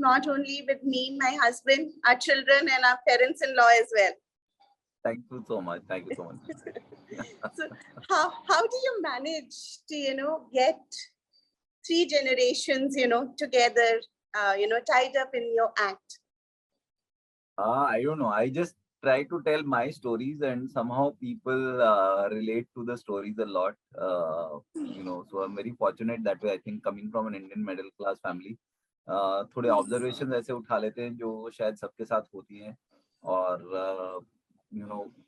not only with me, my husband, our children, and our parents-in-law as well. Thank you so much. Thank you so much. So how do you manage to, get 3 generations, together, tied up in your act? I don't know. I just try to tell my stories, and somehow people relate to the stories a lot. So I'm very fortunate that way. I think coming from an Indian middle class family, थोड़े observation ऐसे उठा लेते हैं जो शायद सबके साथ होती हैं, और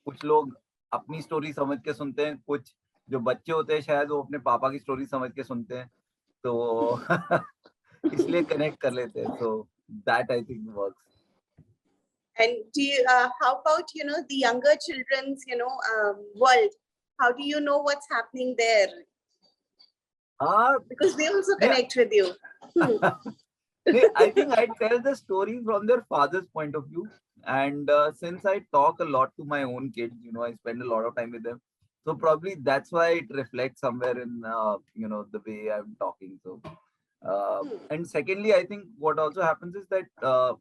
कुछ लोग अपनी स्टोरी समझ के सुनते हैं, कुछ जो बच्चे होते हैं शायद वो अपने पापा की स्टोरी समझ के सुनते हैं, तो इसलिए कनेक्ट कर लेते हैं. So that I think works. And do you, how about, the younger children's, world? How do you know what's happening there? Because they also connect with you. I think I tell the story from their father's point of view. And since I talk a lot to my own kids, I spend a lot of time with them. So probably that's why it reflects somewhere in, the way I'm talking. So, and secondly, I think what also happens is that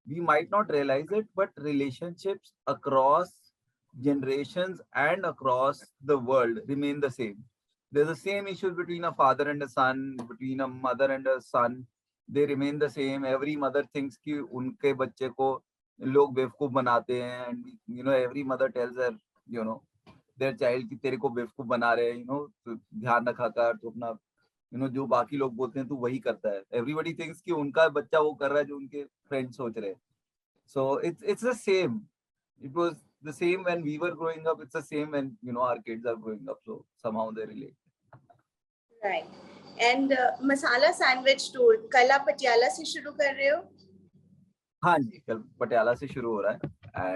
we might not realize it, but relationships across generations and across the world remain the same. There's the same issues between a father and a son, between a mother and a son. They remain the same. Every mother thinks कि उनके बच्चे को लोग बेवकूफ बनाते हैं, and every mother tells her their child कि तेरे को बेवकूफ बना रहे हैं, तो ध्यान रखा कर, तो अपना जो बाकी लोग बोलते हैं तू वही करता है. Everybody thinks कि उनका बच्चा वो कर रहा है जो उनके फ्रेंड्स सोच रहे हैं. So it's the same. It was the same when we were growing up. It's the same when our kids are growing up. So somehow they relate. Right. And Masala Sandwich tour कल पटियाला से शुरू कर रहे हो? हाँ जी, कल पटियाला से शुरू हो रहा है,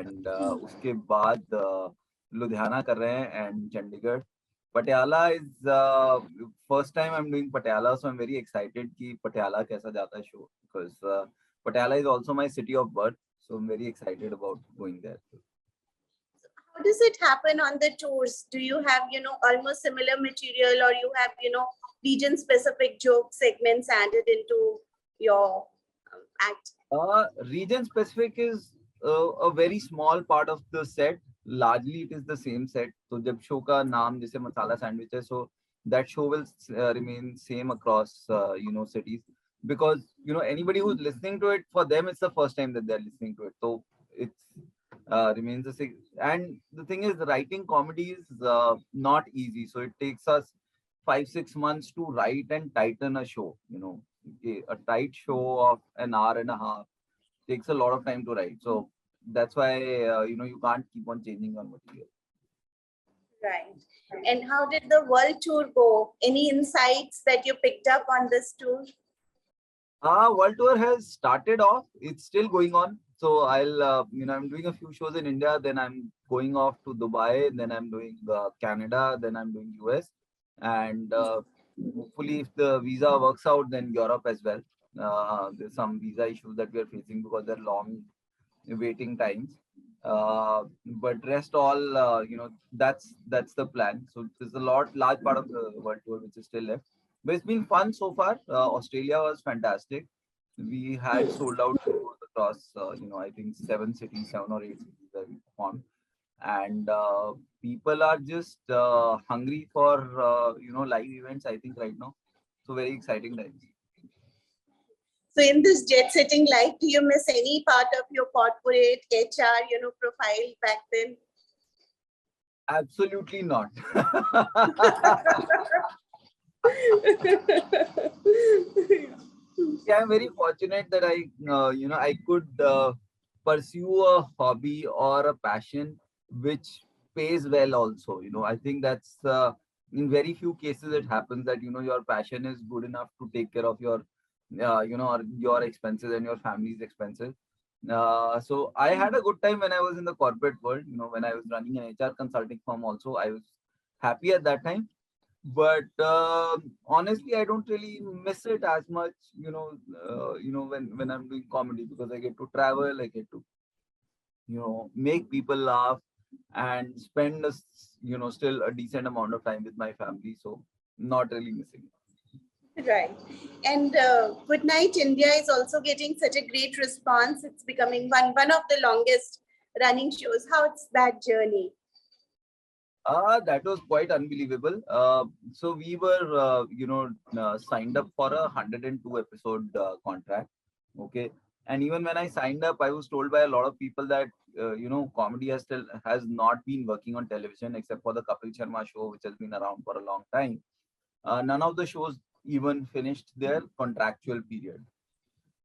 and उसके बाद लुधियाना कर रहे हैं and Chandigarh. Patiala is first time I'm doing Patiala, so I'm very excited कि Patiala कैसा जाता है show, because Patiala is also my city of birth, so I'm very excited about going there. How does it happen on the tours? Do you have, almost similar material, or you have, region specific joke segments added into your act? Region specific is a very small part of the set. Largely it is the same set. So जब show का नाम जैसे Masala Sandwich है, so that show will remain same across cities, because anybody who's listening to it, for them it's the first time that they're listening to it, so it's remains the same. And the thing is, writing comedy is not easy, so it takes us 5-6 months to write and tighten a show. A tight show of an hour and a half takes a lot of time to write, so that's why you can't keep on changing your material. Right. And how did the world tour go? Any insights that you picked up on this tour? World tour has started off. It's still going on. So I'll, I'm doing a few shows in India. Then I'm going off to Dubai. Then I'm doing Canada. Then I'm doing US. And hopefully, if the visa works out, then Europe as well. There's some visa issues that we are facing because they're long waiting times. But rest all, that's the plan. So there's a large part of the world tour which is still left. But it's been fun so far. Australia was fantastic. We had sold out shows across, I think 7 or 8 cities that we performed. And people are just hungry for, live events, I think, right now. So very exciting times. So in this jet-setting life, do you miss any part of your corporate HR, profile back then? Absolutely not. Yeah, I'm very fortunate that I could pursue a hobby or a passion which pays well also. I think that's in very few cases it happens that, your passion is good enough to take care of your, your expenses and your family's expenses. So I had a good time when I was in the corporate world, when I was running an HR consulting firm also. I was happy at that time. But honestly, I don't really miss it as much, when I'm doing comedy, because I get to travel, I get to, make people laugh and spend, still a decent amount of time with my family. So not really missing it. Right. And Good Night India is also getting such a great response. It's becoming one of the longest running shows. How's that journey? That was quite unbelievable. So we were, signed up for a 102 episode contract. Okay. And even when I signed up, I was told by a lot of people that, comedy has not been working on television except for the Kapil Sharma show, which has been around for a long time. None of the shows even finished their contractual period.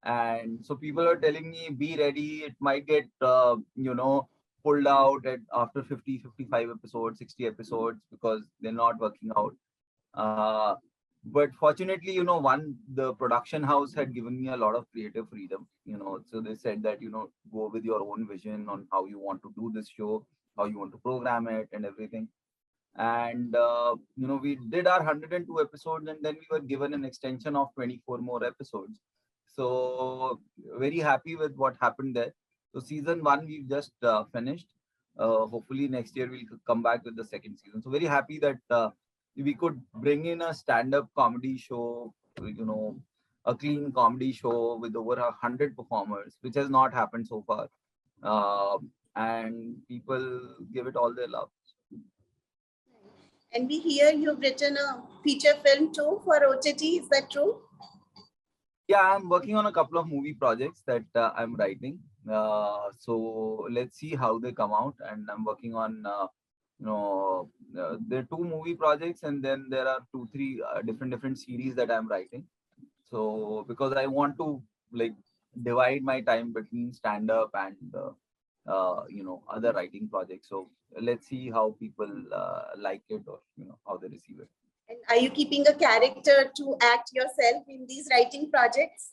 And so people are telling me, be ready, it might get pulled out at after 50, 55 episodes, 60 episodes, because they're not working out. uh, but fortunately, the production house had given me a lot of creative freedom, so they said that, go with your own vision on how you want to do this show, how you want to program it and everything. And we did our 102 episodes, and then we were given an extension of 24 more episodes. So very happy with what happened there. So season one we've just finished. Hopefully next year we'll come back with the second season. So very happy that we could bring in a stand-up comedy show, a clean comedy show with over 100 performers, which has not happened so far. And people give it all their love. And we hear you've written a feature film too for OTT. Is that true? Yeah, I'm working on a couple of movie projects that I'm writing. So let's see how they come out. And I'm working on, there are two movie projects, and then there are two, three different series that I'm writing. So because I want to like divide my time between stand up and other writing projects. So let's see how people like it, or how they receive it. And are you keeping a character to act yourself in these writing projects?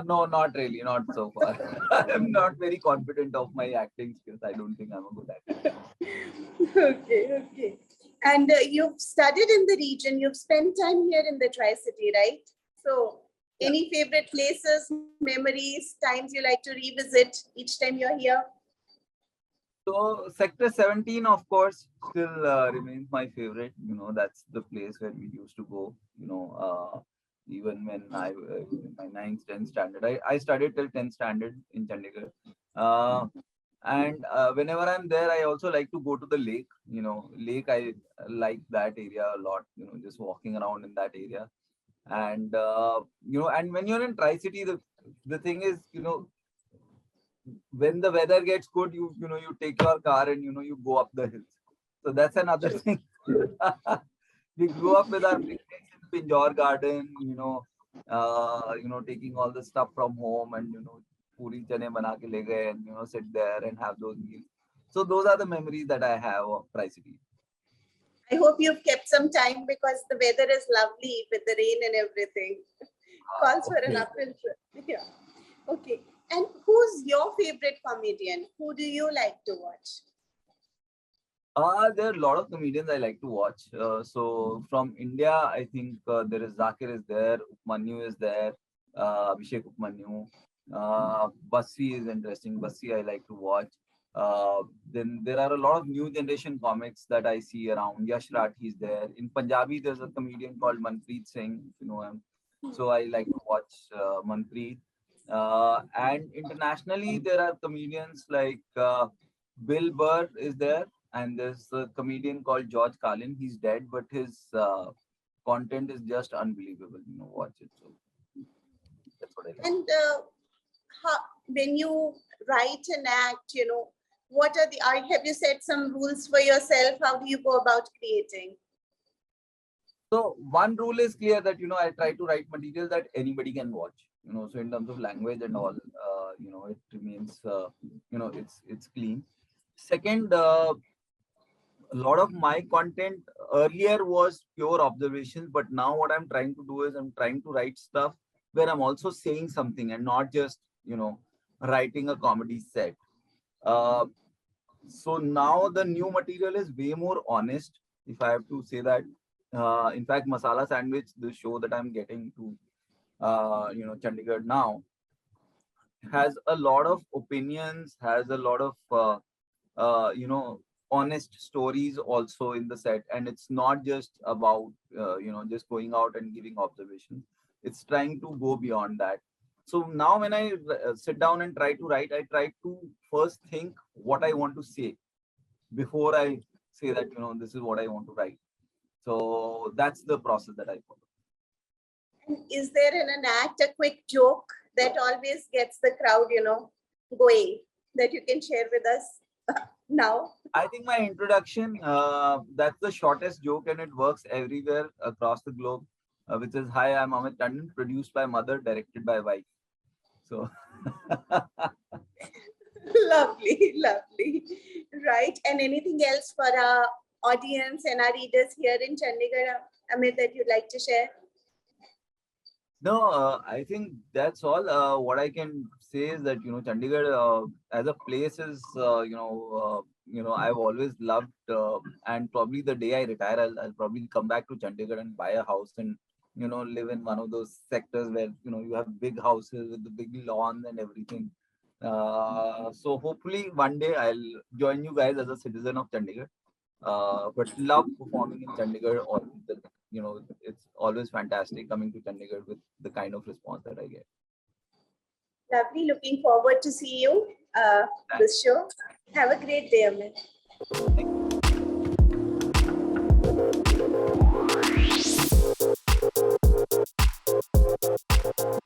No, not really, not so far. I'm not very confident of my acting skills. I don't think I'm a good actor. Okay, okay. And you've studied in the region, you've spent time here in the Tri-City, right? So, Yeah. any favorite places, memories, times you like to revisit each time you're here? So Sector 17, of course, still remains my favorite. That's the place where we used to go. Even when I in my ninth, 10th standard, I studied till 10th standard in Chandigarh. Uh, and whenever I'm there, I also like to go to the lake. Lake, I like that area a lot. Just walking around in that area. And and when you're in Tri-City, the thing is, when the weather gets good, you take your car and you go up the hills. So that's another thing. We grew up with our picnics in Pinjore Garden, taking all the stuff from home, and puri chane bana ke le gaye, and sit there and have those meals. So those are the memories that I have of Tri-City. I hope you've kept some time because the weather is lovely with the rain and everything. Calls for an Okay. uphill trip. Yeah. Okay. And who's your favorite comedian? Who do you like to watch? There are a lot of comedians I like to watch. So from India, I think there is Zakir is there, Upmanyu is there, Abhishek Upmanyu. Bassi is interesting. Bassi I like to watch. Then there are a lot of new generation comics that I see around. Yash Rathi is there. In Punjabi, there's a comedian called Manpreet Singh, if you know him. So I like to watch Manpreet. And internationally, there are comedians like Bill Burr is there, and there's a comedian called George Carlin. He's dead, but his content is just unbelievable. Watch it. So that's what I like. And how, when you write and act, what are have you set some rules for yourself? How do you go about creating? So one rule is clear that I try to write material that anybody can watch. So in terms of language and all, it remains it's clean. Second, a lot of my content earlier was pure observations, but now what I'm trying to do is I'm trying to write stuff where I'm also saying something and not just writing a comedy set. uh, so now the new material is way more honest, if I have to say that. In fact, Masala Sandwich, the show that I'm getting to Chandigarh now, has a lot of opinions, has a lot of honest stories also in the set, and it's not just about just going out and giving observations. It's trying to go beyond that. So now when I sit down and try to write, I try to first think what I want to say before I say that this is what I want to write. So that's the process that I follow. And is there in an act a quick joke that always gets the crowd, going, that you can share with us now? I think my introduction, that's the shortest joke and it works everywhere across the globe, which is, "Hi, I'm Amit Tandon, produced by mother, directed by wife." So, Lovely, lovely. Right. And anything else for our audience and our readers here in Chandigarh, Amit, that you'd like to share? no, I think that's all. What I can say is that, Chandigarh as a place is, I've always loved, and probably the day I retire, I'll probably come back to Chandigarh and buy a house and, live in one of those sectors where, you have big houses with the big lawns and everything. So hopefully one day I'll join you guys as a citizen of Chandigarh. But love performing in Chandigarh. Or it's always fantastic coming to Chandigarh with the kind of response that I get. Lovely. Looking forward to see you this show. Have a great day, Amit. Thank you.